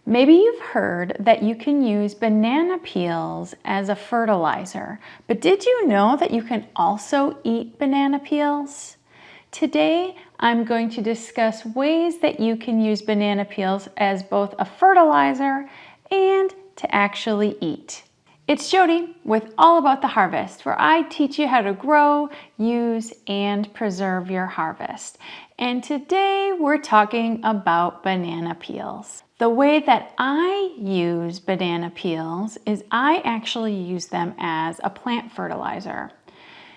Maybe you've heard that you can use banana peels as a fertilizer, but did you know that you can also eat banana peels? Today, I'm going to discuss ways that you can use banana peels as both a fertilizer and to actually eat. It's Jody with All About the Harvest, where I teach you how to grow, use, and preserve your harvest. And today we're talking about banana peels. The way that I use banana peels is I actually use them as a plant fertilizer.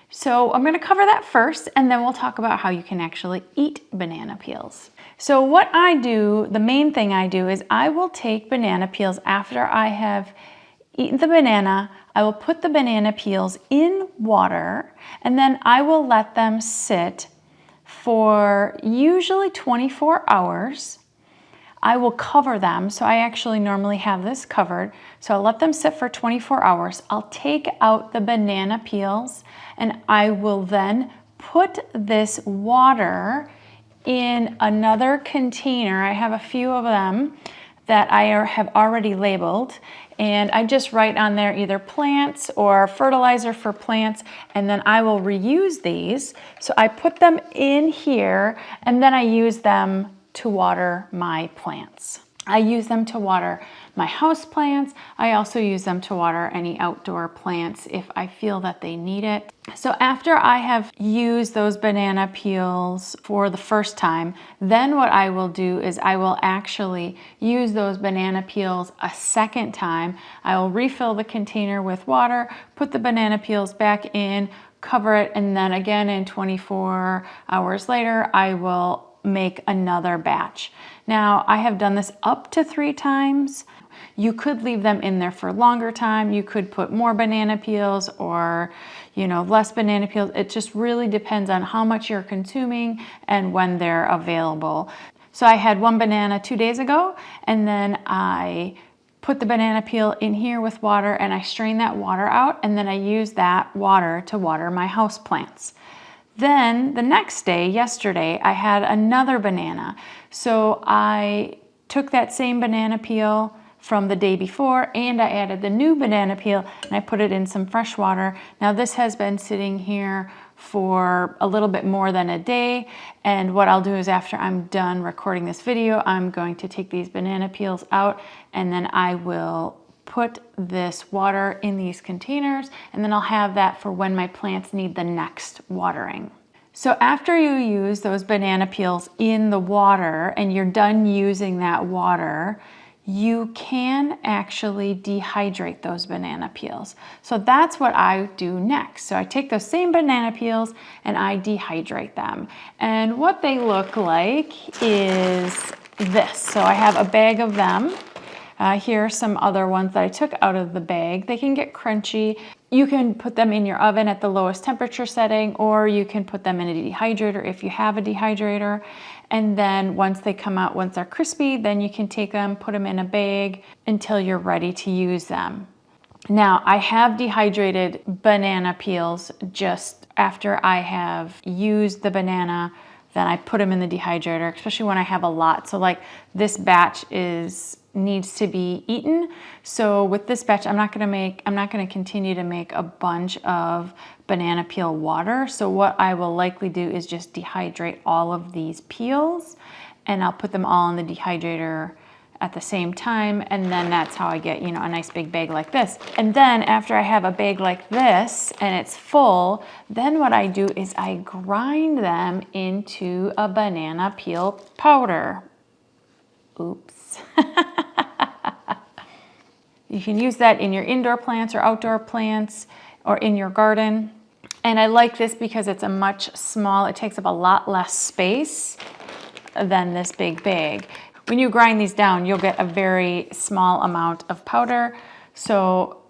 So I'm going to cover that first, and then we'll talk about how you can actually eat banana peels. So what I do, the main thing I do is I will take banana peels after I have eaten the banana. I will put the banana peels in water, and then I will let them sit for usually 24 hours. I will cover them, so I actually normally have this covered. So I'll let them sit for 24 hours. I'll take out the banana peels, and I will then put this water in another container. I have a few of them that I have already labeled, and I just write on there either plants or fertilizer for plants, and then I will reuse these. So I put them in here, and then I use them to water my plants. I use them to water my house plants. I also use them to water any outdoor plants if I feel that they need it. So after I have used those banana peels for the first time, then what I will do is I will actually use those banana peels a second time. I will refill the container with water, put the banana peels back in, cover it, and then again in 24 hours later, I will make another batch. Now, I have done this up to 3 times. You could leave them in there for a longer time. You could put more banana peels or, less banana peels. It just really depends on how much you're consuming and when they're available. So I had 1 banana 2 days ago, and then I put the banana peel in here with water, and I strain that water out, and then I use that water to water my house plants. Then the next day, yesterday, I had another banana. So I took that same banana peel from the day before, and I added the new banana peel, and I put it in some fresh water. Now this has been sitting here for a little bit more than a day, and what I'll do is after I'm done recording this video, I'm going to take these banana peels out, and then I will put this water in these containers, and then I'll have that for when my plants need the next watering. So after you use those banana peels in the water and you're done using that water, you can actually dehydrate those banana peels. So that's what I do next. So I take those same banana peels and I dehydrate them. And what they look like is this. So I have a bag of them. Here are some other ones that I took out of the bag. They can get crunchy. You can put them in your oven at the lowest temperature setting, or you can put them in a dehydrator if you have a dehydrator. And then once they come out, once they're crispy, then you can take them, put them in a bag until you're ready to use them. Now, I have dehydrated banana peels just after I have used the banana. Then I put them in the dehydrator, especially when I have a lot. So like this batch needs to be eaten. So with this batch, I'm not going to continue to make a bunch of banana peel water. So what I will likely do is just dehydrate all of these peels, and I'll put them all in the dehydrator at the same time, and then that's how I get, a nice big bag like this. And then after I have a bag like this and it's full, then what I do is I grind them into a banana peel powder. Oops. You can use that in your indoor plants or outdoor plants or in your garden. And I like this because it's it takes up a lot less space than this big bag. When you grind these down, you'll get a very small amount of powder. So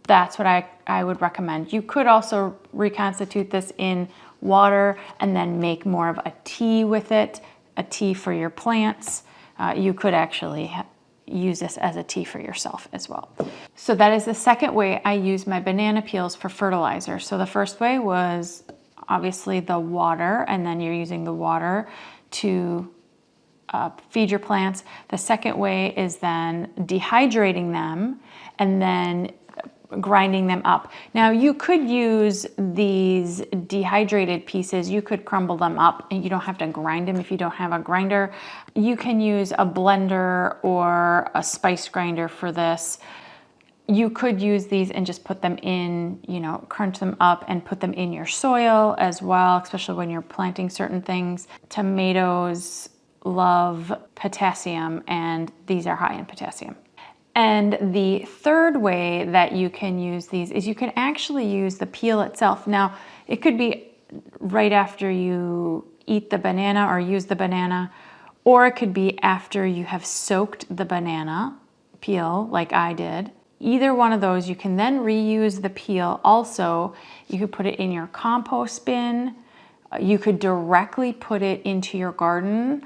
that's what I would recommend. You could also reconstitute this in water and then make more of a tea with it, a tea for your plants. You could actually use this as a tea for yourself as well. So that is the second way I use my banana peels for fertilizer. So the first way was obviously the water, and then you're using the water to feed your plants. The second way is then dehydrating them and then grinding them up. Now you could use these dehydrated pieces, you could crumble them up and you don't have to grind them if you don't have a grinder. You can use a blender or a spice grinder for this. You could use these and just put them in, crunch them up and put them in your soil as well, especially when you're planting certain things. Tomatoes love potassium, and these are high in potassium. And the third way that you can use these is you can actually use the peel itself. Now, it could be right after you eat the banana or use the banana, or it could be after you have soaked the banana peel like I did. Either one of those, you can then reuse the peel. Also, you could put it in your compost bin. You could directly put it into your garden.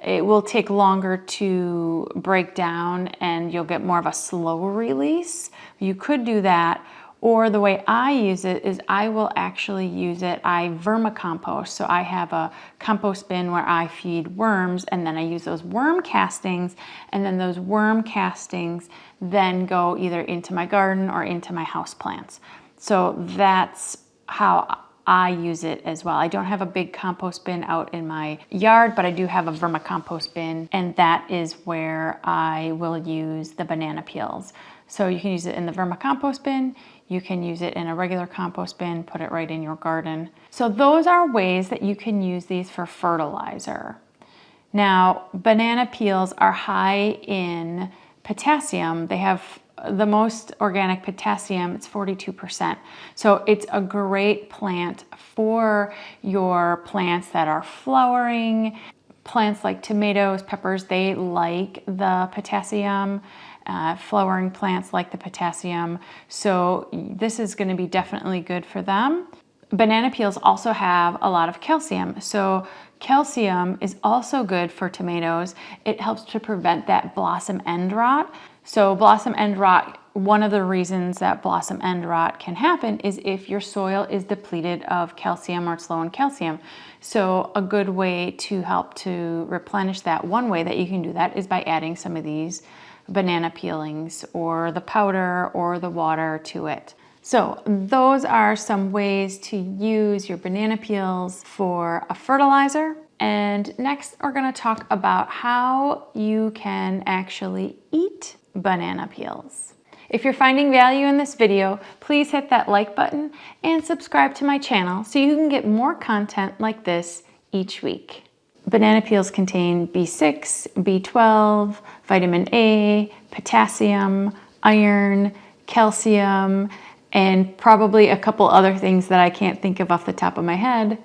It will take longer to break down and you'll get more of a slow release. You could do that. Or the way I use it is I will actually use it, I vermicompost. So I have a compost bin where I feed worms, and then I use those worm castings, and then those worm castings then go either into my garden or into my house plants. So that's how I use it as well. I don't have a big compost bin out in my yard, but I do have a vermicompost bin, and that is where I will use the banana peels. So you can use it in the vermicompost bin, you can use it in a regular compost bin, put it right in your garden. So those are ways that you can use these for fertilizer. Now, banana peels are high in potassium. They have the most organic potassium, it's 42%. So it's a great plant for your plants that are flowering. Plants like tomatoes, peppers, they like the potassium. Flowering plants like the potassium. So this is going to be definitely good for them. Banana peels also have a lot of calcium. So calcium is also good for tomatoes. It helps to prevent that blossom end rot. So blossom end rot, one of the reasons that blossom end rot can happen is if your soil is depleted of calcium or it's low in calcium. So a good way to help to replenish that, one way that you can do that is by adding some of these banana peelings or the powder or the water to it. So those are some ways to use your banana peels for a fertilizer. And next we're going to talk about how you can actually eat banana peels. If you're finding value in this video, please hit that like button and subscribe to my channel so you can get more content like this each week. Banana peels contain B6, B12, vitamin A, potassium, iron, calcium, and probably a couple other things that I can't think of off the top of my head.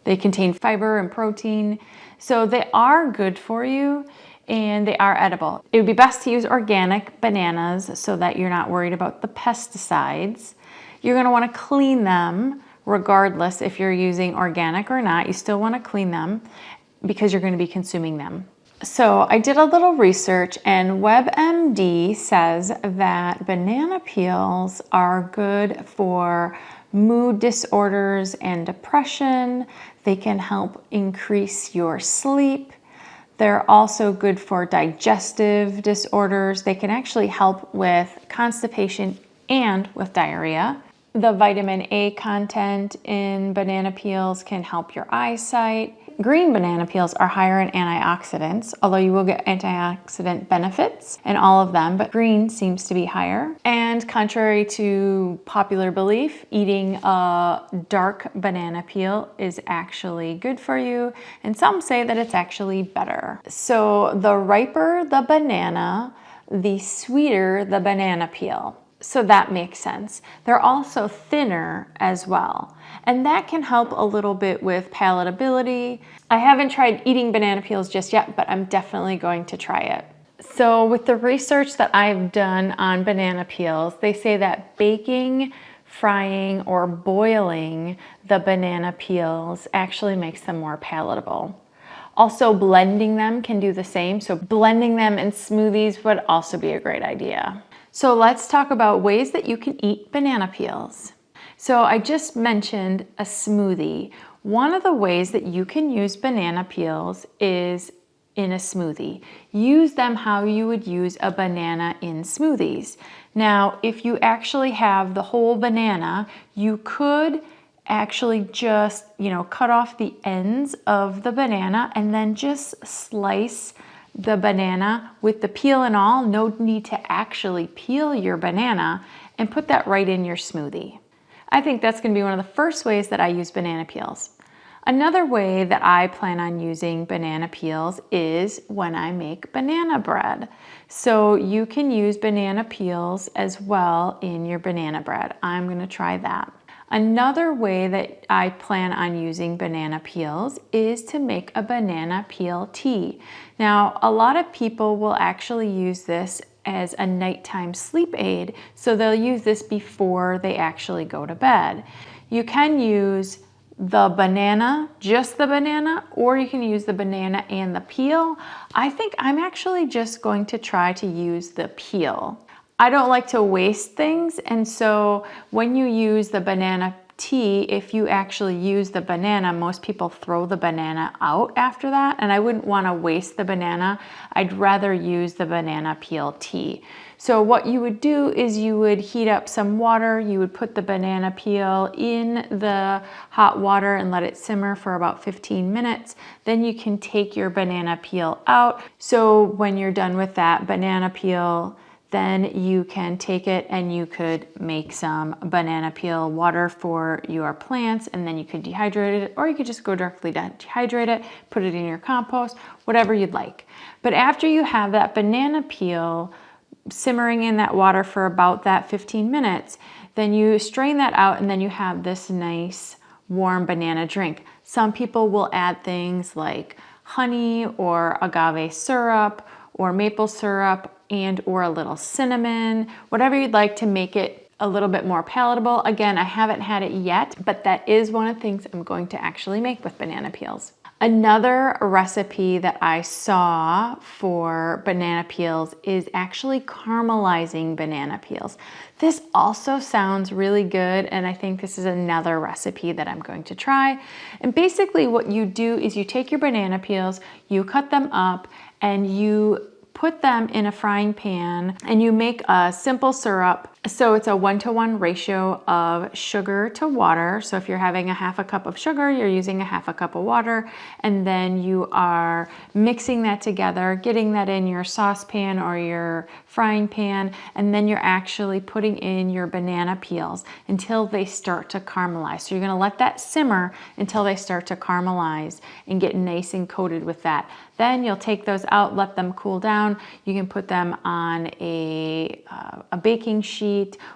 They contain fiber and protein, so they are good for you and they are edible. It would be best to use organic bananas so that you're not worried about the pesticides. You're going to want to clean them regardless if you're using organic or not. You still want to clean them because you're going to be consuming them. So I did a little research, and WebMD says that banana peels are good for mood disorders and depression. They can help increase your sleep. They're also good for digestive disorders. They can actually help with constipation and with diarrhea. The vitamin A content in banana peels can help your eyesight. Green banana peels are higher in antioxidants, although you will get antioxidant benefits in all of them, but green seems to be higher. And contrary to popular belief, eating a dark banana peel is actually good for you, and some say that it's actually better. So the riper the banana, the sweeter the banana peel. So that makes sense. They're also thinner as well, and that can help a little bit with palatability. I haven't tried eating banana peels just yet, but I'm definitely going to try it. So with the research that I've done on banana peels, they say that baking, frying, or boiling the banana peels actually makes them more palatable. Also, blending them can do the same. So blending them in smoothies would also be a great idea. So let's talk about ways that you can eat banana peels. So I just mentioned a smoothie. One of the ways that you can use banana peels is in a smoothie. Use them how you would use a banana in smoothies. Now, if you actually have the whole banana, you could actually just, cut off the ends of the banana and then just slice the banana with the peel and all. No need to actually peel your banana, and put that right in your smoothie. I think that's going to be one of the first ways that I use banana peels. Another way that I plan on using banana peels is when I make banana bread. So you can use banana peels as well in your banana bread. I'm going to try that. Another way that I plan on using banana peels is to make a banana peel tea. Now, a lot of people will actually use this as a nighttime sleep aid, so they'll use this before they actually go to bed. You can use the banana, just the banana, or you can use the banana and the peel. I think I'm actually just going to try to use the peel. I don't like to waste things, and so when you use the banana tea, if you actually use the banana, most people throw the banana out after that, and I wouldn't want to waste the banana. I'd rather use the banana peel tea. So what you would do is you would heat up some water, you would put the banana peel in the hot water and let it simmer for about 15 minutes. Then you can take your banana peel out. So when you're done with that banana peel, then you can take it and you could make some banana peel water for your plants, and then you could dehydrate it, or you could just go directly to dehydrate it, put it in your compost, whatever you'd like. But after you have that banana peel simmering in that water for about that 15 minutes, then you strain that out, and then you have this nice warm banana drink. Some people will add things like honey or agave syrup or maple syrup and or a little cinnamon, whatever you'd like to make it a little bit more palatable. Again, I haven't had it yet, but that is one of the things I'm going to actually make with banana peels. Another recipe that I saw for banana peels is actually caramelizing banana peels. This also sounds really good, and I think this is another recipe that I'm going to try. And basically what you do is you take your banana peels, you cut them up, and you put them in a frying pan, and you make a simple syrup. So it's a 1-to-1 ratio of sugar to water. So if you're having a half a cup of sugar, you're using a half a cup of water, and then you are mixing that together, getting that in your saucepan or your frying pan, and then you're actually putting in your banana peels until they start to caramelize. So you're gonna let that simmer until they start to caramelize and get nice and coated with that. Then you'll take those out, let them cool down. You can put them on a baking sheet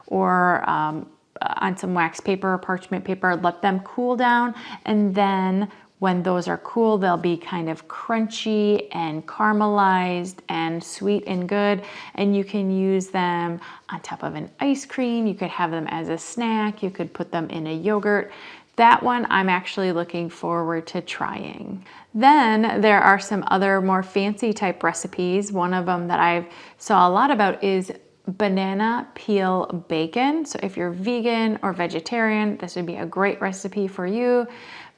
or on some wax paper or parchment paper, let them cool down, and then when those are cool, they'll be kind of crunchy and caramelized and sweet and good, and you can use them on top of an ice cream. You could have them as a snack. You could put them in a yogurt. That one I'm actually looking forward to trying. Then there are some other more fancy type recipes. One of them that I saw a lot about is banana peel bacon. So if you're vegan or vegetarian, this would be a great recipe for you.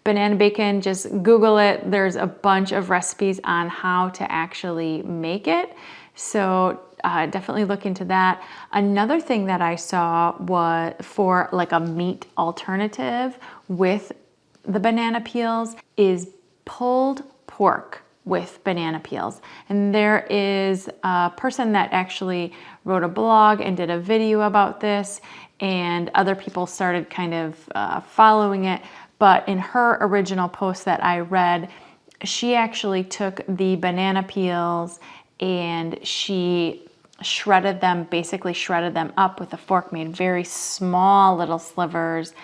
Banana bacon, just Google it. There's a bunch of recipes on how to actually make it. So definitely look into that. Another thing that I saw was for like a meat alternative with the banana peels is pulled pork with banana peels. And there is a person that actually wrote a blog and did a video about this, and other people started kind of following it. But in her original post that I read, she actually took the banana peels and she shredded them, basically shredded them up with a fork, made very small little slivers,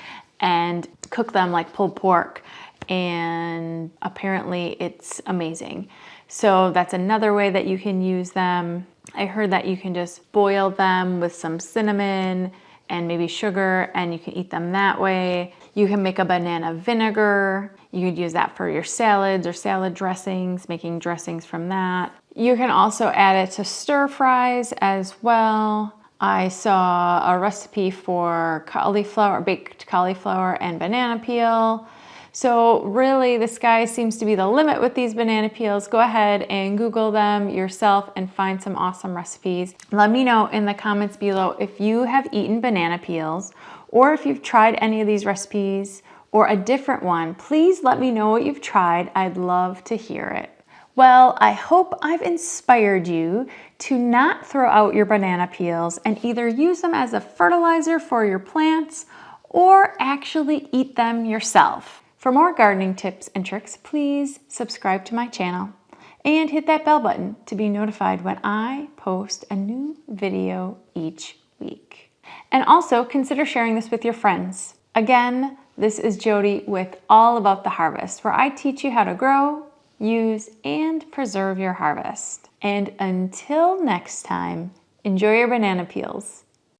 and cooked them like pulled pork. And apparently it's amazing. So that's another way that you can use them. I heard that you can just boil them with some cinnamon and maybe sugar, and you can eat them that way. You can make a banana vinegar. You could use that for your salads or salad dressings, making dressings from that. You can also add it to stir fries as well. I saw a recipe for cauliflower, baked cauliflower and banana peel. So really the sky seems to be the limit with these banana peels. Go ahead and Google them yourself and find some awesome recipes. Let me know in the comments below if you have eaten banana peels or if you've tried any of these recipes or a different one. Please let me know what you've tried. I'd love to hear it. Well, I hope I've inspired you to not throw out your banana peels and either use them as a fertilizer for your plants or actually eat them yourself. For more gardening tips and tricks, please subscribe to my channel and hit that bell button to be notified when I post a new video each week. And also consider sharing this with your friends. Again, this is Jody with All About the Harvest, where I teach you how to grow, use, and preserve your harvest. And until next time, enjoy your banana peels.